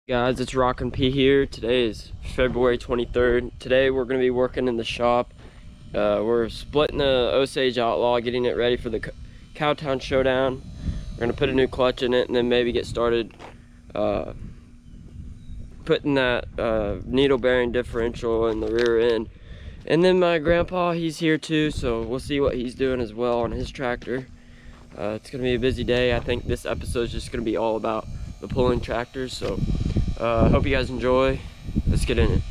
Guys, it's Rockin' P here. Today is February 23rd. Today we're going to be working in the shop. We're splitting the Osage Outlaw, getting it ready for the Cowtown Showdown. We're going to put a new clutch in it and then maybe get started putting that needle bearing differential in the rear end. And then my grandpa, he's here too, so we'll see what he's doing as well on his tractor. It's going to be a busy day. I think this episode is just going to be all about the pulling tractors, so hope you guys enjoy. Let's get in it.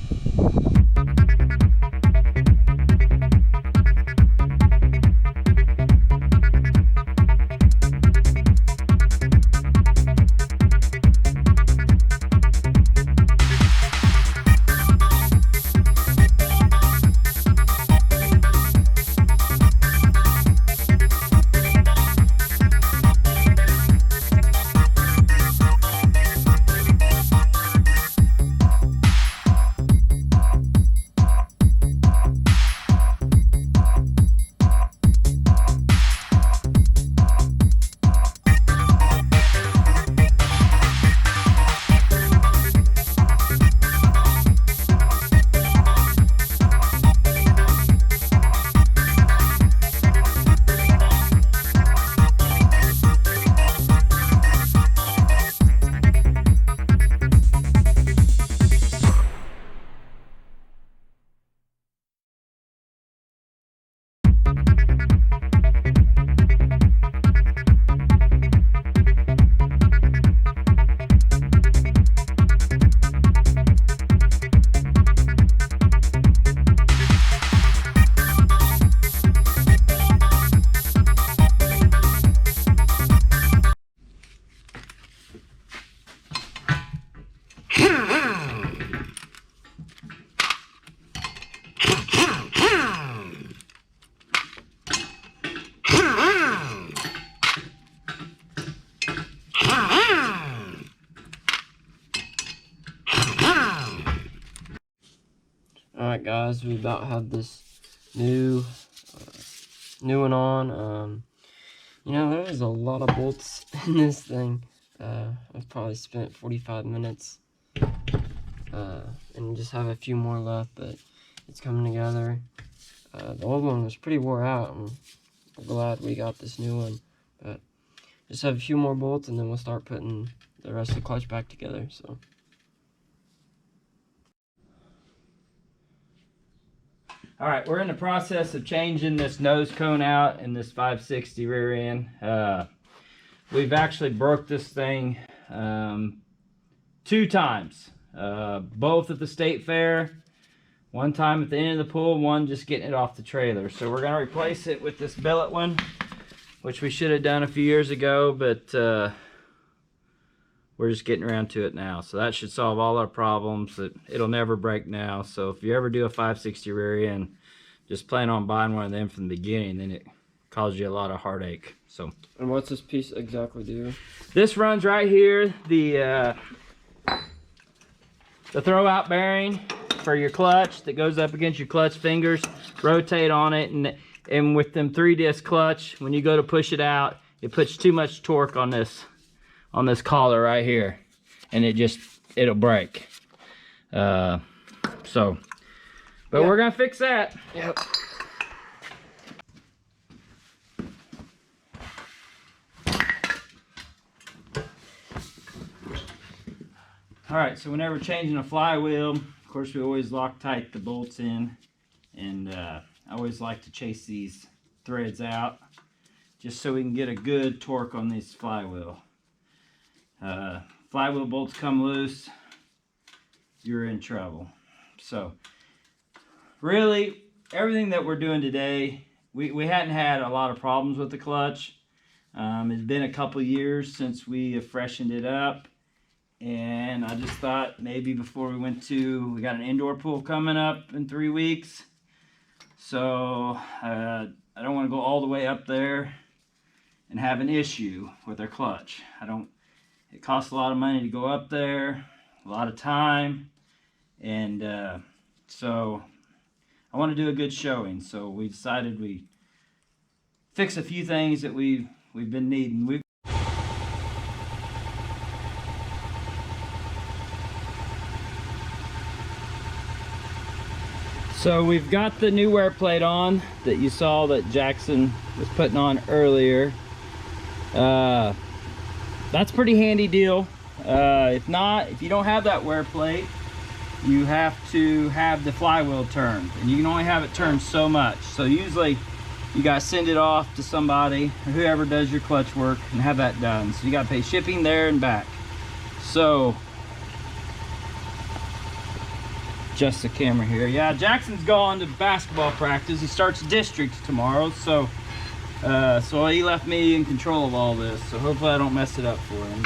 Alright guys, we about have this new one on. You know, there's a lot of bolts in this thing. I've probably spent 45 minutes and just have a few more left, but it's coming together. The old one was pretty wore out, and we're glad we got this new one. But just have a few more bolts and then we'll start putting the rest of the clutch back together. So all right, we're in the process of changing this nose cone out in this 560 rear end. We've actually broke this thing 2 times, both at the state fair, one time at the end of the pull, one just getting it off the trailer. So we're gonna replace it with this billet one, which we should have done a few years ago, but we're just getting around to it now. So that should solve all our problems. It'll never break now. So if you ever do a 560 rear end, just plan on buying one of them from the beginning, then it causes you a lot of heartache. So, and what's this piece exactly do? This runs right here, the throw-out bearing for your clutch that goes up against your clutch fingers. Rotate on it, and with them 3-disc clutch, when you go to push it out, it puts too much torque on this collar right here, and it'll break. But we're gonna fix that. Yep. All right, so whenever changing a flywheel, of course we always Loctite the bolts in, and I always like to chase these threads out just so we can get a good torque on this flywheel. Flywheel bolts come loose, you're in trouble. So really, everything that we're doing today, we hadn't had a lot of problems with the clutch. It's been a couple years since we have freshened it up, and I just thought maybe before we got an indoor pool coming up in 3 weeks, so I don't want to go all the way up there and have an issue with our clutch. It costs a lot of money to go up there, a lot of time, and so I want to do a good showing. So we decided we fix a few things that we've been needing. So we've got the new wear plate on that you saw that Jackson was putting on earlier. That's a pretty handy deal. If you don't have that wear plate, you have to have the flywheel turned, and you can only have it turned so much. So usually you gotta send it off to somebody or whoever does your clutch work and have that done. So you gotta pay shipping there and back. So adjust the camera here. Yeah, Jackson's gone to basketball practice. He starts district tomorrow, so he left me in control of all this. So hopefully I don't mess it up for him.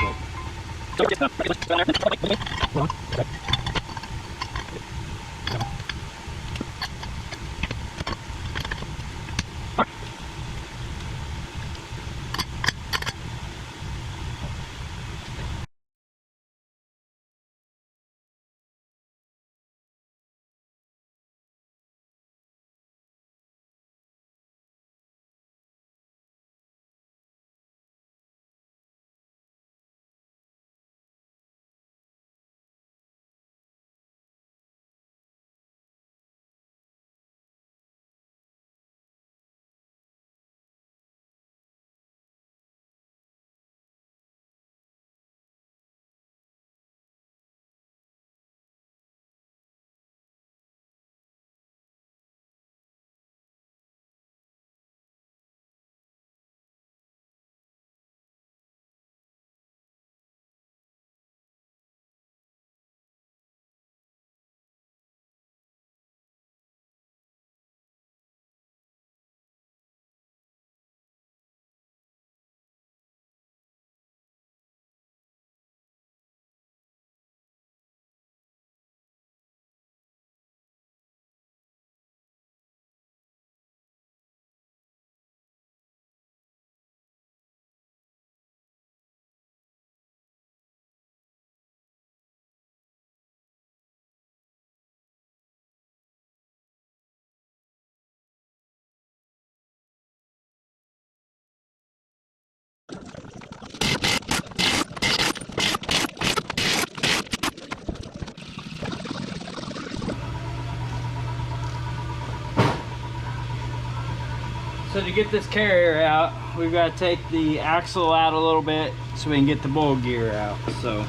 So to get this carrier out, we've got to take the axle out a little bit so we can get the bowl gear out. So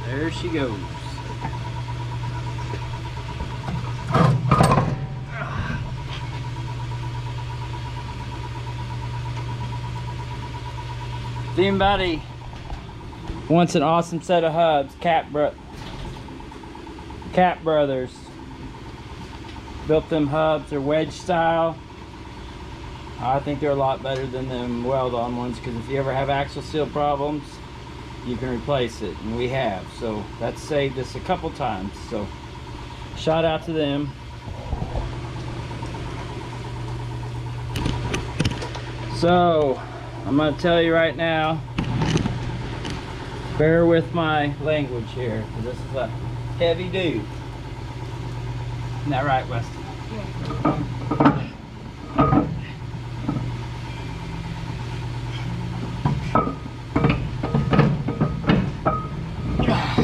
there she goes. If anybody wants an awesome set of hubs, Cat Brothers built them hubs. They're wedge style. I think they're a lot better than them weld-on ones, because if you ever have axle seal problems, you can replace it, and we have. So that's saved us a couple times. So shout out to them. So I'm going to tell you right now, bear with my language here, because this is a heavy dude. Isn't that right, Weston? Yeah.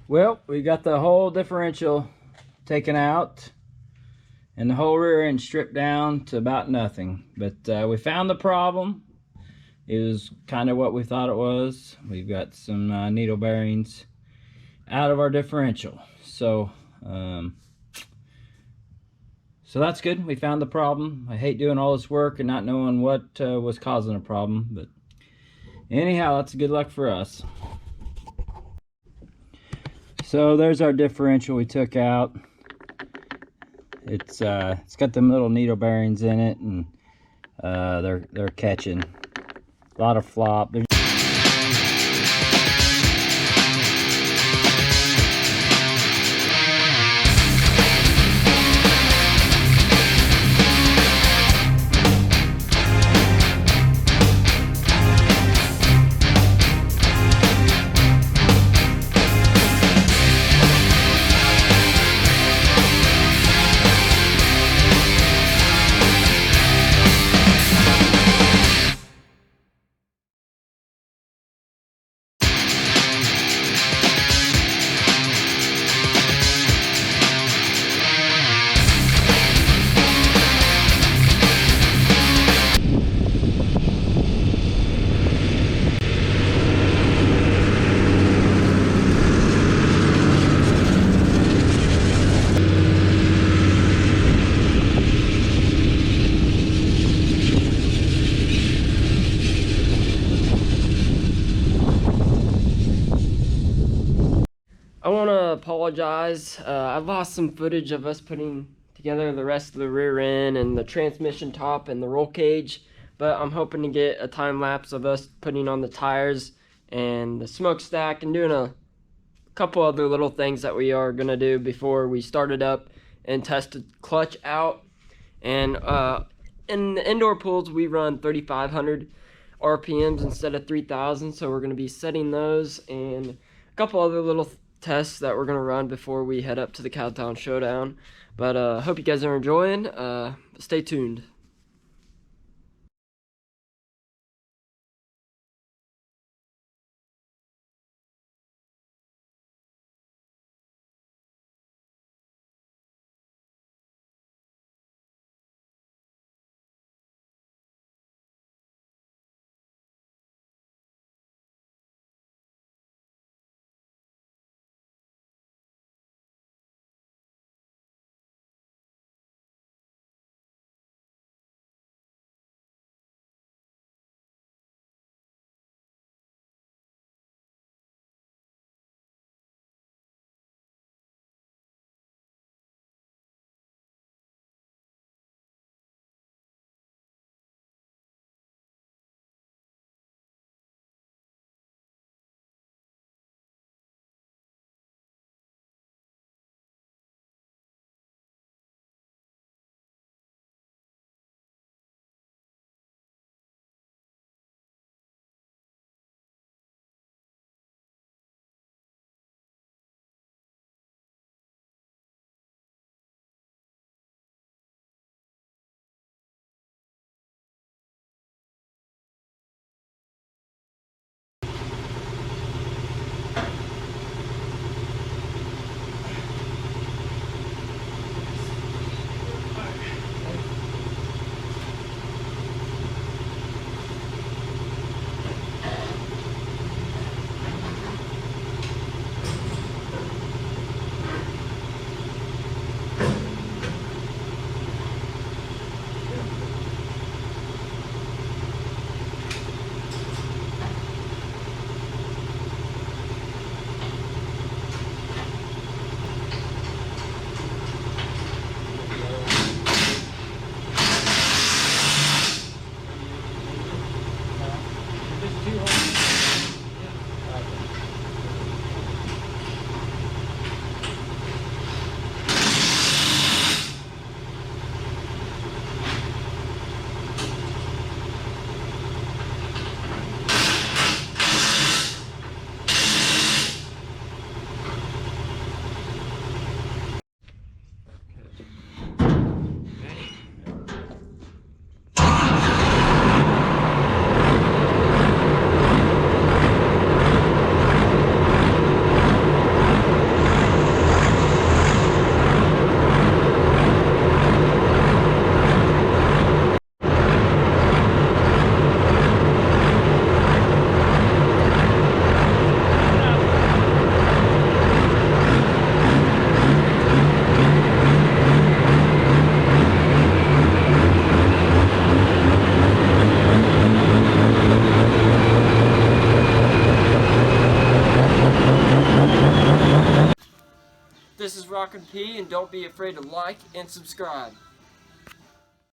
Well, we got the whole differential taken out and the whole rear end stripped down to about nothing. But we found the problem. It was kind of what we thought it was. We've got some needle bearings out of our differential. So that's good. We found the problem. I hate doing all this work and not knowing what was causing a problem. But anyhow, that's good luck for us. So there's our differential we took out. It's got them little needle bearings in it, and they're catching a lot of flop. apologize. I lost some footage of us putting together the rest of the rear end and the transmission top and the roll cage, but I'm hoping to get a time lapse of us putting on the tires and the smokestack and doing a couple other little things that we are gonna do before we start it up and test the clutch out. And in the indoor pools we run 3,500 RPMs instead of 3,000, so we're gonna be setting those and a couple other little tests that we're gonna run before we head up to the Cowtown Showdown. But hope you guys are enjoying. Stay tuned. This is Rockin' P, and don't be afraid to like and subscribe.